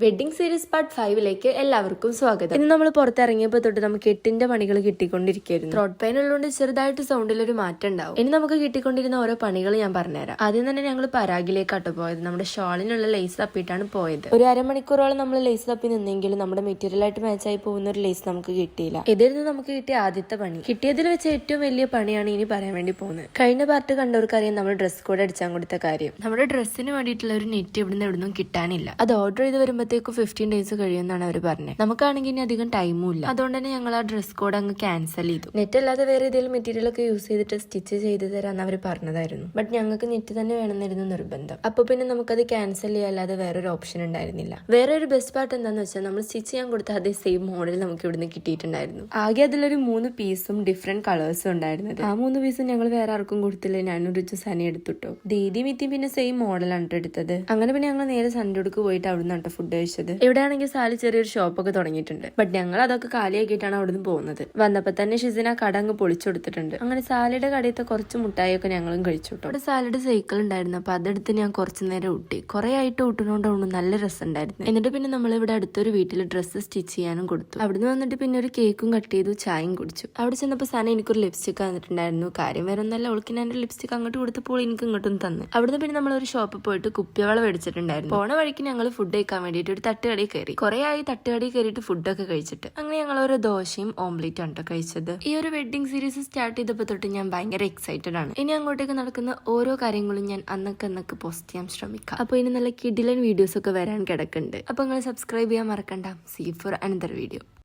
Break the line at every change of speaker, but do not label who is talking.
Wedding series part 5 എല്ലാവർക്കും സ്വാഗതം. ഇന്ന് നമ്മൾ പുറത്തിറങ്ങിയപ്പോൾ തൊട്ട് നമുക്ക് 8ന്റെ പണികൾ കിട്ടിക്കൊണ്ടിരിക്കുകയായിരുന്നു. ത്രോട്ട് പെയിൻ ഉള്ളതുകൊണ്ട് ചെറുതായിട്ട് സൗണ്ടിൽ ഒരു മാറ്റം ഉണ്ടാവും. ഇനി നമുക്ക് കിട്ടിക്കൊണ്ടിരുന്ന ഓരോ പണികൾ ഞാൻ പറഞ്ഞുതരാം. ആദ്യം തന്നെ ഞങ്ങൾ പരാഗിലേക്കാട്ടോ പോയത്. നമ്മുടെ ഷോളിനുള്ള ലേസ് തപ്പിയിട്ടാണ് പോയത്. ഒരു അരമണിക്കൂറോളം നമ്മൾ ലേസ് തപ്പി നിന്നെങ്കിലും നമ്മുടെ മെറ്റീരിയൽ ആയിട്ട് മാച്ചായി പോകുന്ന ഒരു ലേസ് നമുക്ക് കിട്ടിയില്ല. ഇതിൽ നമുക്ക് കിട്ടിയ ആദ്യത്തെ പണി, കിട്ടിയതിൽ വെച്ച് ഏറ്റവും വലിയ പണിയാണ് ഇനി പറയാൻ വേണ്ടി പോകുന്നത്. കഴിഞ്ഞ പാർട്ട് കണ്ടവർക്കറിയാം നമ്മൾ ഡ്രസ് കോഡ് അടിച്ചാൻ കൊടുത്ത കാര്യം. നമ്മുടെ ഡ്രസ്സിന് വേണ്ടിയിട്ടുള്ള ഒരു നെറ്റ് ഇവിടുന്ന് എവിടുന്നും കിട്ടാനില്ല. അത് ഓർഡർ ചെയ്ത് വരുമ്പോൾ 15 days കഴിയുമെന്നാണ് അവർ പറഞ്ഞത്. നമുക്കാണെങ്കിൽ ഇനി അധികം ടൈമും ഇല്ല. അതുകൊണ്ട് തന്നെ ഞങ്ങൾ ആ ഡ്രസ് കോഡ് അങ്ങ് ക്യാൻസൽ ചെയ്തു. നെറ്റ് അല്ലാതെ വേറെ ഏതെങ്കിലും മെറ്റീരിയൽ ഒക്കെ യൂസ് ചെയ്തിട്ട് സ്റ്റിച്ച് ചെയ്ത് തരാന്ന് അവർ പറഞ്ഞതായിരുന്നു. ബട്ട് ഞങ്ങൾക്ക് നെറ്റ് തന്നെ വേണമെന്നായിരുന്നു നിർബന്ധം. അപ്പൊ പിന്നെ നമുക്കത് ക്യാൻസൽ ചെയ്യാല്ലാതെ വേറൊരു ഓപ്ഷൻ ഉണ്ടായിരുന്നില്ല. വേറെ ഒരു ബെസ്റ്റ് പാർട്ട് എന്താന്ന് വെച്ചാൽ നമ്മൾ സ്റ്റിച്ച് ചെയ്യാൻ കൊടുത്ത അതേ സെയിം മോഡൽ നമുക്ക് ഇവിടുന്ന് കിട്ടിയിട്ടുണ്ടായിരുന്നു. ആകെ അതിലൊരു 3 പീസും ഡിഫറെന്റ് കളേഴ്സും ഉണ്ടായിരുന്നത്. ആ 3 പീസും ഞങ്ങൾ വേറെ ആർക്കും കൊടുത്തില്ല. ഞാനും രുചി സനി എടുത്തിട്ടോ. ദീദി മിത്തി പിന്നെ സെയിം മോഡലാണ് എടുത്തത്. അങ്ങനെ പിന്നെ ഞങ്ങൾ നേരെ സൺഡേക്ക് പോയിട്ട് അവിടുന്ന് കേട്ടോ ഫുഡ് കഴിച്ചത്. എവിടെയാണെങ്കിൽ സാലി ചെറിയൊരു ഷോപ്പൊക്കെ തുടങ്ങിയിട്ടുണ്ട്. ബട്ട് ഞങ്ങൾ അതൊക്കെ കാലിയാക്കിയിട്ടാണ് അവിടുന്ന് പോകുന്നത്. വന്നപ്പോ തന്നെ ഷിസിന കട അങ്ങ് പൊളിച്ചെടുത്തിട്ടുണ്ട്. അങ്ങനെ സാലിയുടെ കടയത്തെ കുറച്ച് മുട്ടായൊക്കെ ഞങ്ങളും കഴിച്ചു കേട്ടോ. അവിടെ സാലിയുടെ സൈക്കിൾ ഉണ്ടായിരുന്നു. അപ്പൊ അതെടുത്ത് ഞാൻ കുറച്ചു നേരം ഊട്ടി. കുറെ ആയിട്ട് ഊട്ടുന്നോണ്ടാണ് നല്ല രസം ഉണ്ടായിരുന്നു. എന്നിട്ട് പിന്നെ നമ്മൾ ഇവിടെ അടുത്തൊരു വീട്ടിൽ ഡ്രസ്സ് സ്റ്റിച്ച് ചെയ്യാനും കൊടുത്തു. അവിടുന്ന് വന്നിട്ട് പിന്നെ ഒരു കേക്കും കട്ട് ചെയ്തു, ചായയും കുടിച്ചു. അവിടെ ചെന്നപ്പോൾ സാന എനിക്കൊരു ലിപ്സ്റ്റിക് തന്നിട്ടുണ്ടായിരുന്നു. കാര്യം വേറെ ഒന്നല്ല, അവൾക്ക് ഞാൻ എന്റെ ലിപ്സ്റ്റിക് അങ്ങോട്ട് കൊടുത്തപ്പോൾ എനിക്ക് ഇങ്ങോട്ടും തന്നു. അവിടുന്ന് പിന്നെ നമ്മൾ ഒരു ഷോപ്പിൽ പോയിട്ട് കുപ്പിവള മേടിച്ചിട്ടുണ്ടായിരുന്നു. പോണ വഴിക്ക് ഞങ്ങൾ ഫുഡ് കഴിക്കാൻ വേണ്ടിയിട്ട് ഒരു തട്ടുകടയിൽ കയറി. കുറെ ആയി തട്ടുകടയിൽ കയറിയിട്ട് ഫുഡൊക്കെ കഴിച്ചിട്ട്. അങ്ങനെ ഞങ്ങൾ ഒരു ദോശയും ഓംലെറ്റും ആണ് കഴിച്ചത്. ഈ ഒരു വെഡിങ് സീരീസ് സ്റ്റാർട്ട് ചെയ്തപ്പോൾ തൊട്ട് ഞാൻ ഭയങ്കര എക്സൈറ്റഡ് ആണ്. ഇനി അങ്ങോട്ടേക്ക് നടക്കുന്ന ഓരോ കാര്യങ്ങളും ഞാൻ അന്നൊക്കെ പോസ്റ്റ് ചെയ്യാൻ ശ്രമിക്കാം. അപ്പൊ ഇനി നല്ല കിഡിലൻ വീഡിയോസ് ഒക്കെ വരാൻ കിടക്കുന്നുണ്ട്. അപ്പൊ നിങ്ങൾ സബ്സ്ക്രൈബ് ചെയ്യാൻ മറക്കണ്ട. See for another video.